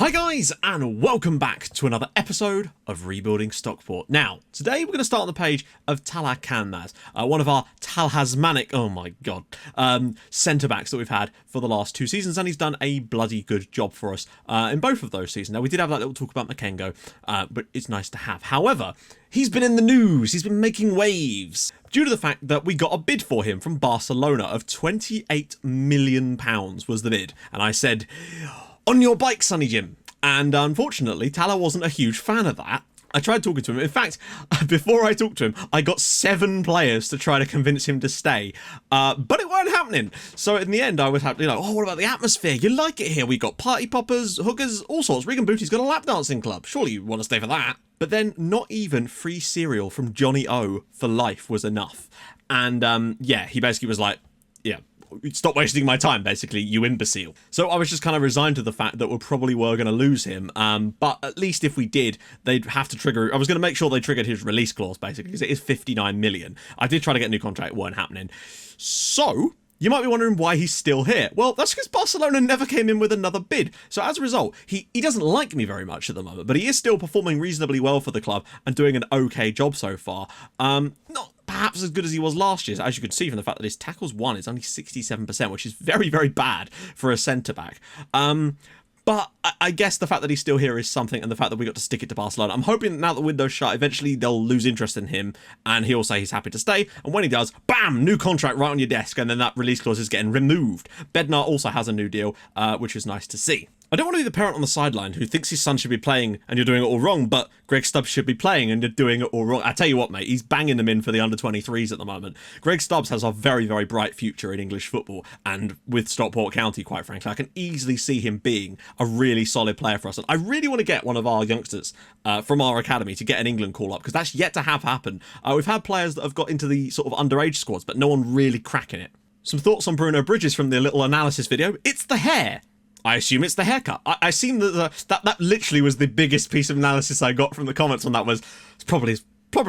Hi guys, and welcome back to another episode of Rebuilding Stockport. Now, today we're going to start on the page of Talha Kanmaz, one of our talismanic, oh my god, centre-backs that we've had for the last 2 seasons, and he's done a bloody good job for us in both of those seasons. Now, we did have that little talk about Makengo, but it's nice to have. However, he's been in the news, he's been making waves, due to the fact that we got a bid for him from Barcelona of £28 million was the bid, and I said, on your bike, Sonny Jim. And unfortunately, Talha wasn't a huge fan of that. I tried talking to him. In fact, before I talked to him, I got 7 players to try to convince him to stay. But it weren't happening. So in the end, I was happy, oh, what about the atmosphere? You like it here. We got party poppers, hookers, all sorts. Regan Bootie's got a lap dancing club. Surely you want to stay for that. But then not even free cereal from Johnny O for life was enough. And yeah, he basically was like, yeah, stop wasting my time, basically, you imbecile. So I was just kind of resigned to the fact that we probably were going to lose him, but at least if we did, they'd have to trigger, I was going to make sure they triggered his release clause, basically, because it is 59 million. I did try to get a new contract, it weren't happening. So you might be wondering why he's still here. Well, that's because Barcelona never came in with another bid. So as a result, he doesn't like me very much at the moment, but he is still performing reasonably well for the club and doing an okay job so far. Not perhaps as good as he was last year, as you can see from the fact that his tackles won is only 67%, which is very, very bad for a centre-back. But I guess the fact that he's still here is something, and the fact that we got to stick it to Barcelona. I'm hoping that now that the window's shut, eventually they'll lose interest in him, and he'll say he's happy to stay. And when he does, bam, new contract right on your desk, and then that release clause is getting removed. Bednar also has a new deal, which is nice to see. I don't want to be the parent on the sideline who thinks his son should be playing and you're doing it all wrong, but Greg Stubbs should be playing and you're doing it all wrong. I tell you what, mate, he's banging them in for the under-23s at the moment. Greg Stubbs has a very, very bright future in English football, and with Stockport County, quite frankly, I can easily see him being a really solid player for us. And I really want to get one of our youngsters from our academy to get an England call-up, because that's yet to have happen. We've had players that have got into the sort of underage squads, but no one really cracking it. Some thoughts on Bruno Bridges from the little analysis video. It's the hair. I assume it's the haircut. I assume that that literally was the biggest piece of analysis I got from the comments on that was it's probably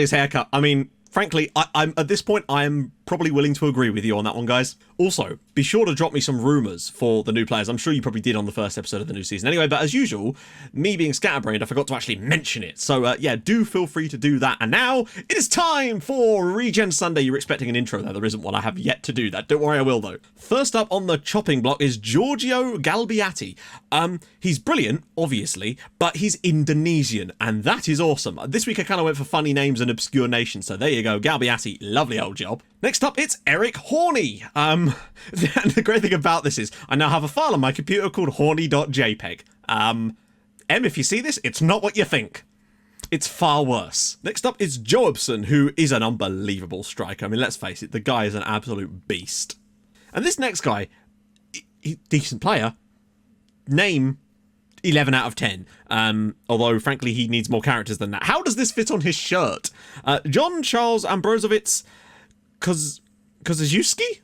his haircut. I mean, frankly, I'm at this point I am probably willing to agree with you on that one, guys. Also, be sure to drop me some rumours for the new players. I'm sure you probably did on the first episode of the new season anyway, but as usual, me being scatterbrained, I forgot to actually mention it. So yeah, do feel free to do that. And now it is time for Regen Sunday. You're expecting an intro there. There isn't one. I have yet to do that. Don't worry, I will though. First up on the chopping block is Giorgio Galbiati. He's brilliant, obviously, but he's Indonesian, and that is awesome. This week I kind of went for funny names and obscure nations, so there you go. Galbiati, lovely old job. Next up, it's Eric Horney. The great thing about this is I now have a file on my computer called horny.jpg. Em, if you see this, it's not what you think. It's far worse. Next up is Joabson, who is an unbelievable striker. I mean, let's face it, the guy is an absolute beast. And this next guy, decent player, name 11 out of 10. Although, frankly, he needs more characters than that. How does this fit on his shirt? John Charles Ambrosowicz Kozaziewski?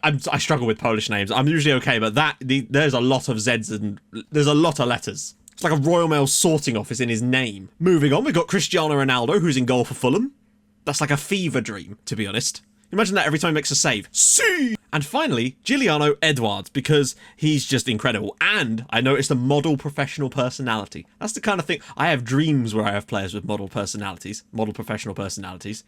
I struggle with Polish names. I'm usually okay, but there's a lot of Z's and there's a lot of letters. It's like a Royal Mail sorting office in his name. Moving on, we've got Cristiano Ronaldo, who's in goal for Fulham. That's like a fever dream, to be honest. Imagine that every time he makes a save. See! And finally, Giuliano Edwards, because he's just incredible. And I noticed a model professional personality. That's the kind of thing. I have dreams where I have players with model professional personalities.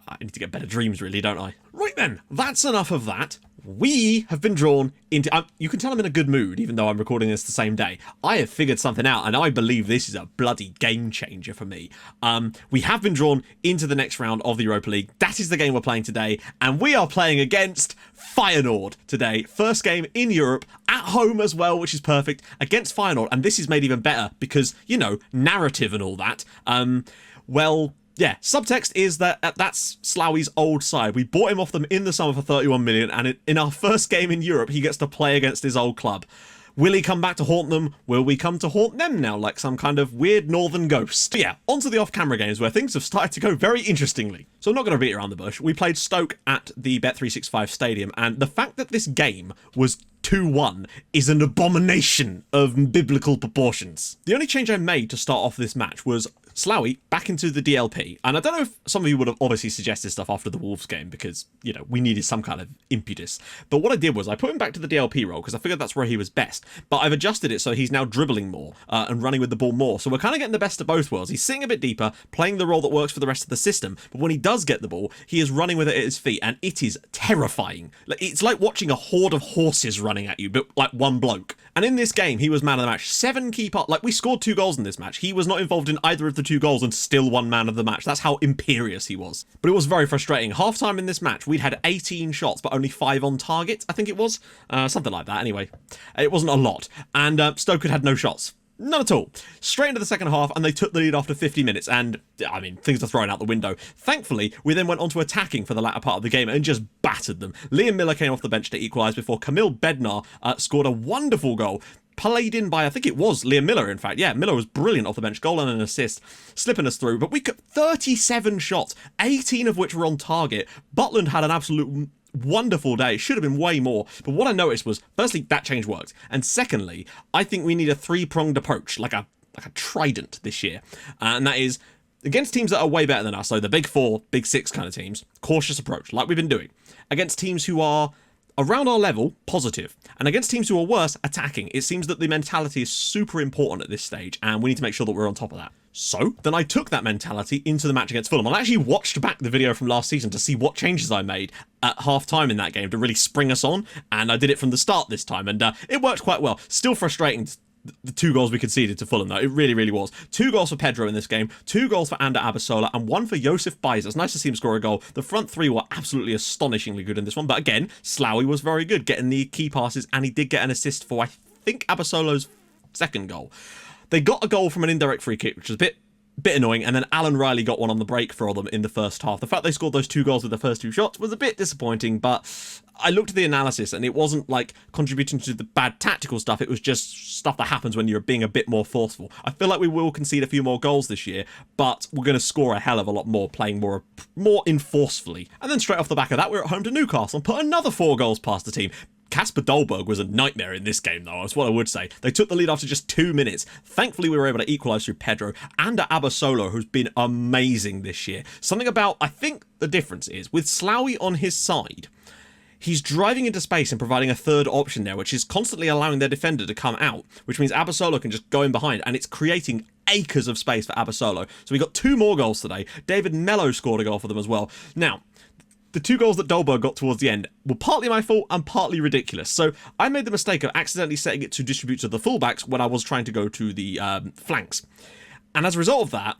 I need to get better dreams, really, don't I? Right then, that's enough of that. We have been drawn into... you can tell I'm in a good mood, even though I'm recording this the same day. I have figured something out, and I believe this is a bloody game changer for me. We have been drawn into the next round of the Europa League. That is the game we're playing today, and we are playing against Feyenoord today. First game in Europe, at home as well, which is perfect, against Feyenoord. And this is made even better because, you know, narrative and all that. Well... yeah, subtext is that that's Slowey's old side. We bought him off them in the summer for 31 million, and in our first game in Europe, he gets to play against his old club. Will he come back to haunt them? Will we come to haunt them now, like some kind of weird northern ghost? But yeah, onto the off-camera games where things have started to go very interestingly. So I'm not going to beat around the bush. We played Stoke at the Bet365 Stadium, and the fact that this game was 2-1 is an abomination of biblical proportions. The only change I made to start off this match was Sloughy back into the DLP, and I don't know if some of you would have obviously suggested stuff after the Wolves game because, you know, we needed some kind of impetus, but what I did was I put him back to the DLP role because I figured that's where he was best, but I've adjusted it so he's now dribbling more and running with the ball more, so we're kind of getting the best of both worlds. He's sitting a bit deeper, playing the role that works for the rest of the system, but when he does get the ball, he is running with it at his feet, and it is terrifying. It's like watching a horde of horses running at you, but like one bloke. And in this game, he was man of the match. 7 key parts. Like, we scored 2 goals in this match. He was not involved in either of the 2 goals and still won man of the match. That's how imperious he was. But it was very frustrating. Half time in this match, we'd had 18 shots, but only 5 on target, I think it was. Something like that, anyway. It wasn't a lot. And Stoke had no shots. None at all. Straight into the second half, and they took the lead after 50 minutes, and, I mean, things are thrown out the window. Thankfully, we then went on to attacking for the latter part of the game and just battered them. Liam Miller came off the bench to equalise before Camille Bednar scored a wonderful goal. Played in by, I think it was Liam Miller, in fact. Yeah, Miller was brilliant off the bench. Goal and an assist, slipping us through. But we got 37 shots, 18 of which were on target. Butland had an absolute wonderful day. It should have been way more, but what I noticed was, firstly, that change worked, and secondly, I think we need a 3-pronged approach, like a trident this year, and that is against teams that are way better than us, so the big 4, big 6 kind of teams, cautious approach, like we've been doing. Against teams who are around our level, positive, and against teams who are worse, attacking. It seems that the mentality is super important at this stage, and we need to make sure that we're on top of that. So then I took that mentality into the match against Fulham. I actually watched back the video from last season to see what changes I made at half time in that game to really spring us on, and I did it from the start this time, and it worked quite well. Still frustrating, the 2 goals we conceded to Fulham, though. It really, really was. 2 goals for Pedro in this game, 2 goals for Ander Abasola, and 1 for Josef Baiza. It's nice to see him score a goal. The front 3 were absolutely astonishingly good in this one, but again, Sloughy was very good, getting the key passes, and he did get an assist for, I think, Abasolo's second goal. They got a goal from an indirect free kick, which was a bit annoying, and then Alan Riley got one on the break for them in the first half. The fact they scored those 2 goals with the first 2 shots was a bit disappointing, but I looked at the analysis and it wasn't like contributing to the bad tactical stuff, it was just stuff that happens when you're being a bit more forceful. I feel like we will concede a few more goals this year, but we're going to score a hell of a lot more playing more enforcefully. And then straight off the back of that, we're at home to Newcastle and put another 4 goals past the team. Kasper Dolberg was a nightmare in this game, though, that's what I would say. They took the lead after just 2 minutes. Thankfully, we were able to equalise through Pedro and Abasolo, who's been amazing this year. Something about, I think the difference is, with Sloughy on his side, he's driving into space and providing a third option there, which is constantly allowing their defender to come out, which means Abasolo can just go in behind, and it's creating acres of space for Abasolo. So we got 2 more goals today. David Mello scored a goal for them as well. Now, the 2 goals that Dolberg got towards the end were partly my fault and partly ridiculous. So I made the mistake of accidentally setting it to distribute to the fullbacks when I was trying to go to the flanks. And as a result of that,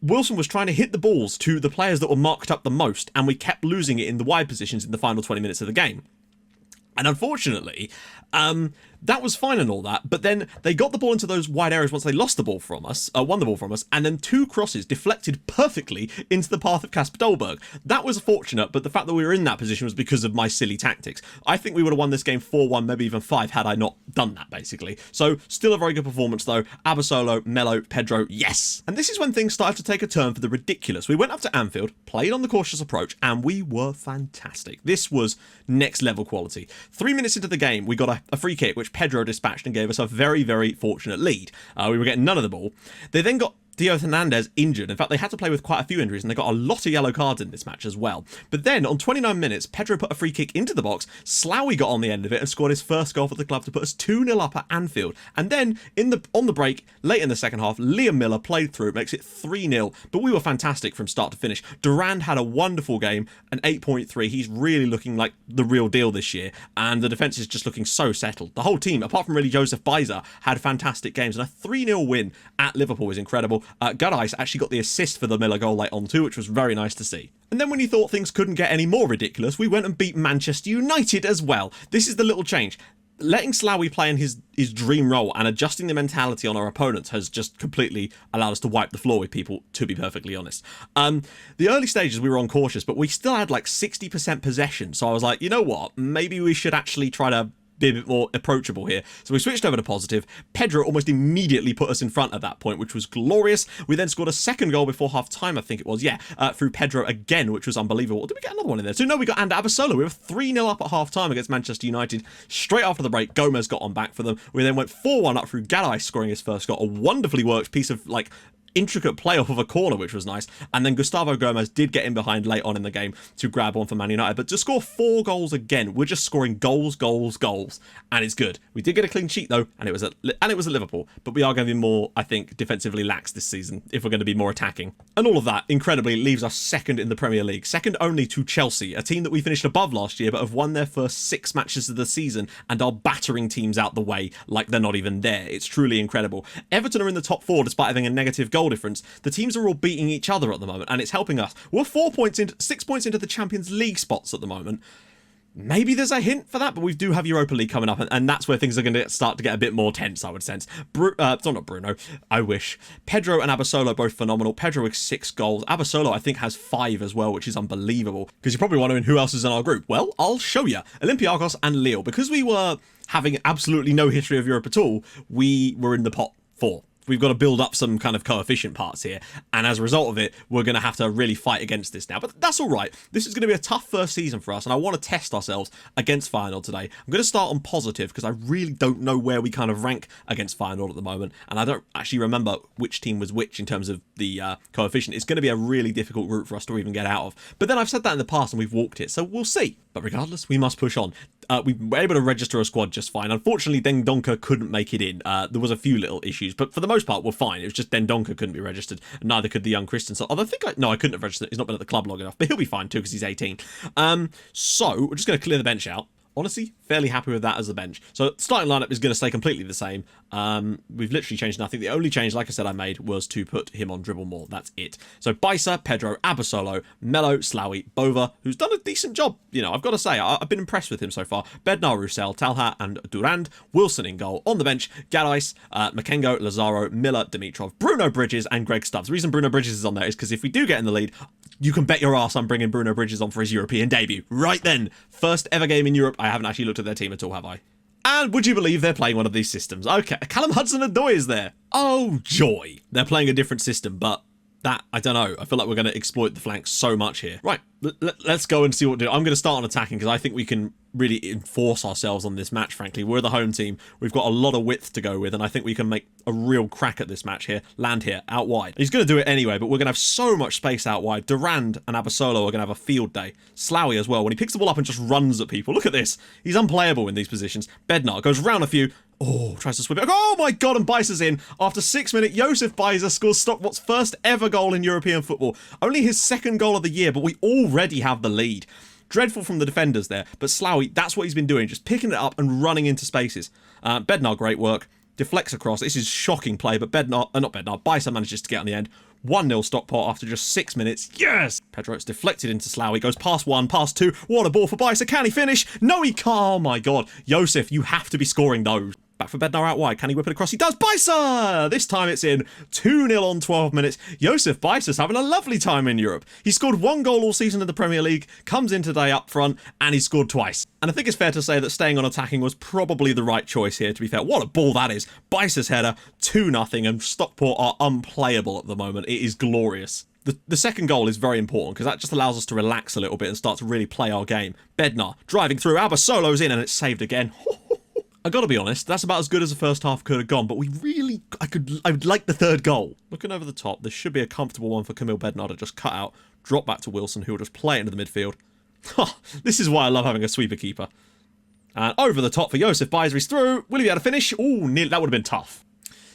Wilson was trying to hit the balls to the players that were marked up the most, and we kept losing it in the wide positions in the final 20 minutes of the game. And unfortunately, that was fine and all that, but then they got the ball into those wide areas once they lost the ball from us, won the ball from us, and then 2 crosses deflected perfectly into the path of Kasper Dolberg. That was fortunate, but the fact that we were in that position was because of my silly tactics. I think we would have won this game 4-1, maybe even 5, had I not done that, basically. So, still a very good performance, though. Abasolo, Mello, Pedro, yes! And this is when things started to take a turn for the ridiculous. We went up to Anfield, played on the cautious approach, and we were fantastic. This was next level quality. 3 minutes into the game, we got a free kick, which Pedro dispatched and gave us a very, very fortunate lead. We were getting none of the ball. They then got Theo Hernandez injured. In fact, they had to play with quite a few injuries, and they got a lot of yellow cards in this match as well. But then, on 29 minutes, Pedro put a free kick into the box, Sloughy got on the end of it and scored his first goal for the club to put us 2-0 up at Anfield. And then, on the break, late in the second half, Liam Miller played through, makes it 3-0, but we were fantastic from start to finish. Durand had a wonderful game, an 8.3. He's really looking like the real deal this year, and the defence is just looking so settled. The whole team, apart from really Josef Baiza, had fantastic games, and a 3-0 win at Liverpool is incredible. Guddice actually got the assist for the Miller goal late on too, which was very nice to see. And then when you thought things couldn't get any more ridiculous, we went and beat Manchester United as well. This is the little change. Letting Sloughy play in his dream role and adjusting the mentality on our opponents has just completely allowed us to wipe the floor with people, to be perfectly honest. The early stages we were on cautious, but we still had like 60% possession, so I was like, you know what, maybe we should actually try to be a bit more approachable here. So we switched over to positive. Pedro almost immediately put us in front at that point, which was glorious. We then scored a second goal before half time, I think it was, through Pedro again, which was unbelievable. Did we get another one in there? So no, we got Ander Abasola. We were 3-0 up at half time against Manchester United. Straight after the break, Gomez got on back for them. We then went 4-1 up through Guddice scoring his first goal. A wonderfully worked piece of intricate play off of a corner, which was nice. And then Gustavo Gomez did get in behind late on in the game to grab one for Man United. But to score 4 goals again, we're just scoring goals, and it's good. We did get a clean sheet though, and it was at Liverpool. But we are going to be more, I think, defensively lax this season if we're going to be more attacking. And all of that incredibly leaves us second in the Premier League, second only to Chelsea, a team that we finished above last year, but have won their first 6 matches of the season and are battering teams out the way like they're not even there. It's truly incredible. Everton are in the top 4 despite having a negative goal difference. The teams are all beating each other at the moment, and it's helping us. We're 6 points into the Champions League spots at the moment. Maybe there's a hint for that, but we do have Europa League coming up, and that's where things are going to start to get a bit more tense, I would sense. It's not Bruno, I wish. Pedro and Abasolo both phenomenal. Pedro with 6 goals. Abasolo, I think, has 5 as well, which is unbelievable. Because you're probably wondering who else is in our group. Well, I'll show you. Olympiacos and Lille. Because we were having absolutely no history of Europe at all, we were in the pot 4. We've got to build up some kind of coefficient parts here, and as a result of it, we're going to have to really fight against this now. But that's all right. This is going to be a tough first season for us, and I want to test ourselves against Feyenoord today. I'm going to start on positive because I really don't know where we kind of rank against Feyenoord at the moment, and I don't actually remember which team was which in terms of the coefficient. It's going to be a really difficult route for us to even get out of. But then I've said that in the past, and we've walked it, so we'll see. But regardless, we must push on. We were able to register a squad just fine. Unfortunately, Dendoncker couldn't make it in. There was a few little issues, but for the most part, we're fine. It was just Dendoncker couldn't be registered, and neither could the young Christensen. Although I couldn't have registered. He's not been at the club long enough, but he'll be fine too because he's 18. So we're just going to clear the bench out. Honestly, fairly happy with that as the bench. So starting lineup is going to stay completely the same. We've literally changed nothing. The only change, like I said, I made was to put him on dribble more. That's it. So Bajsa, Pedro, Abasolo, Melo, Slawi, Bova, who's done a decent job. You know, I've got to say, I've been impressed with him so far. Bednar, Roussel, Talha, and Durand. Wilson in goal. On the bench, Garais, Makengo, Lazaro, Miller, Dimitrov, Bruno Bridges, and Greg Stubbs. The reason Bruno Bridges is on there is because if we do get in the lead, you can bet your ass I'm bringing Bruno Bridges on for his European debut. Right then. First ever game in Europe. I haven't actually looked at their team at all, have I? And would you believe they're playing one of these systems? Okay, Callum Hudson-Odoi is there. Oh, joy. They're playing a different system, but that, I don't know. I feel like we're going to exploit the flanks so much here. Right, let's go and see what to do. I'm going to start on attacking because I think we can really enforce ourselves on this match, frankly. We're the home team. We've got a lot of width to go with, and I think we can make a real crack at this match here. Land here, out wide. He's going to do it anyway, but we're going to have so much space out wide. Durand and Abasolo are going to have a field day. Slawi as well. When he picks the ball up and just runs at people. Look at this. He's unplayable in these positions. Bednar goes round a few. Oh, tries to swim it. Oh my god, and Bajsa's in. After 6 minutes, Josef Bajsa scores Stockport's first ever goal in European football. Only his 2nd goal of the year, but we already have the lead. Dreadful from the defenders there, but Slawi, that's what he's been doing, just picking it up and running into spaces. Bednar, great work. Deflects across. This is shocking play, but Bajsa manages to get on the end. 1-0 Stockport after just 6 minutes. Yes! Pedro, it's deflected into Slawi. Goes past 1, past 2. What a ball for Bajsa. Can he finish? No, he can't. Oh my god. Josef, you have to be scoring those. Back for Bednar out wide. Can he whip it across? He does. Bajsa! This time it's in. 2-0 on 12 minutes. Josef Bajsa's having a lovely time in Europe. He scored 1 goal all season in the Premier League, comes in today up front, and he scored twice. And I think it's fair to say that staying on attacking was probably the right choice here, to be fair. What a ball that is. Bajsa's header, 2-0, and Stockport are unplayable at the moment. It is glorious. The second goal is very important because that just allows us to relax a little bit and start to really play our game. Bednar driving through. Abasolo's in, and it's saved again. I gotta be honest, that's about as good as the first half could have gone, but I would like the 3rd goal. Looking over the top, this should be a comfortable one for Camille Bednar to just cut out, drop back to Wilson, who will just play it into the midfield. This is why I love having a sweeper keeper. And over the top for Josef Bajsa, he's through. Will he be able to finish? Ooh, nearly, that would have been tough.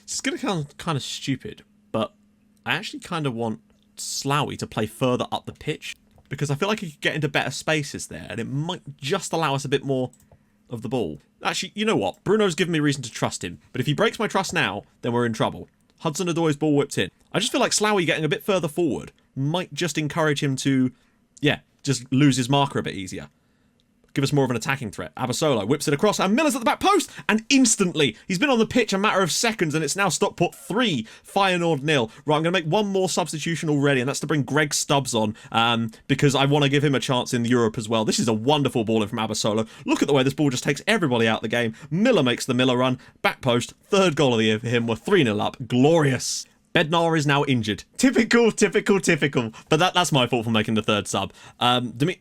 It's gonna sound kind of stupid, but I actually kind of want Slawi to play further up the pitch, because I feel like he could get into better spaces there, and it might just allow us a bit more of the ball. Actually, you know what? Bruno's given me reason to trust him, but if he breaks my trust now, then we're in trouble. Hudson-Odoi's ball whipped in. I just feel like Slawi getting a bit further forward might just encourage him to, just lose his marker a bit easier. Give us more of an attacking threat. Abasolo whips it across, and Miller's at the back post, and instantly, he's been on the pitch a matter of seconds, and it's now Stockport 3, Feyenoord 0. Right, I'm going to make one more substitution already, and that's to bring Greg Stubbs on, because I want to give him a chance in Europe as well. This is a wonderful ball in from Abasolo. Look at the way this ball just takes everybody out of the game. Miller makes the Miller run, back post, 3rd goal of the year for him. We're 3-0 up. Glorious. Bednar is now injured. Typical. But that's my fault for making the 3rd sub.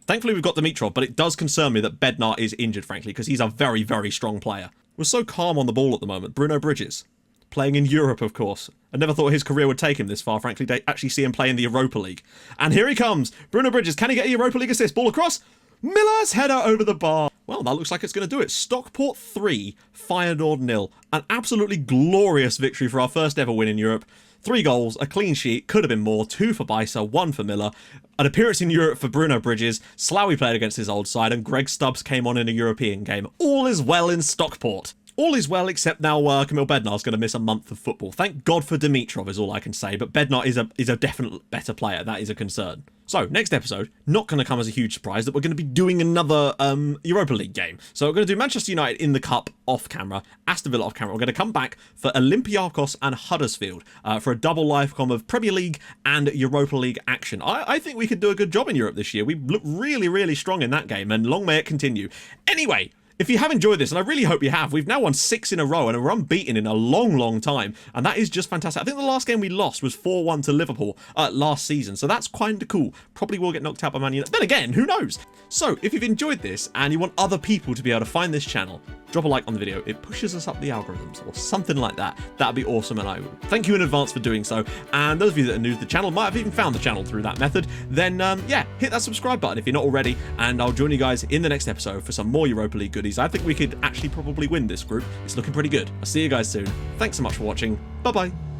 Thankfully, we've got Dimitrov, but it does concern me that Bednar is injured, frankly, because he's a very, very strong player. We're so calm on the ball at the moment. Bruno Bridges. playing in Europe, of course. I never thought his career would take him this far, frankly, to actually see him play in the Europa League. And here he comes. Bruno Bridges, can he get a Europa League assist? Ball across. Miller's header over the bar. Well, that looks like it's going to do it. Stockport 3, Feyenoord 0. An absolutely glorious victory for our first ever win in Europe. 3 goals, a clean sheet, could have been more, 2 for Bicester, 1 for Miller. An appearance in Europe for Bruno Bridges, Slough played against his old side, and Greg Stubbs came on in a European game. All is well in Stockport. All is well, except now Kamil Bednar's going to miss a month of football. Thank God for Dimitrov is all I can say, but Bednar is a definite better player. That is a concern. So, next episode, not going to come as a huge surprise that we're going to be doing another Europa League game. So we're going to do Manchester United in the Cup off camera, Aston Villa off camera. We're going to come back for Olympiacos and Huddersfield for a double live com of Premier League and Europa League action. I think we could do a good job in Europe this year. We look really, really strong in that game, and long may it continue. Anyway, if you have enjoyed this, and I really hope you have, we've now won 6 in a row and we're unbeaten in a long, long time. And that is just fantastic. I think the last game we lost was 4-1 to Liverpool last season. So that's kind of cool. Probably will get knocked out by Man United. Then again, who knows? So if you've enjoyed this and you want other people to be able to find this channel, drop a like on the video. It pushes us up the algorithms or something like that. That'd be awesome, and I will thank you in advance for doing so. And those of you that are new to the channel might have even found the channel through that method. Then yeah, hit that subscribe button if you're not already, and I'll join you guys in the next episode for some more Europa League goodies. I think we could actually probably win this group. It's looking pretty good. I'll see you guys soon. Thanks so much for watching. Bye bye.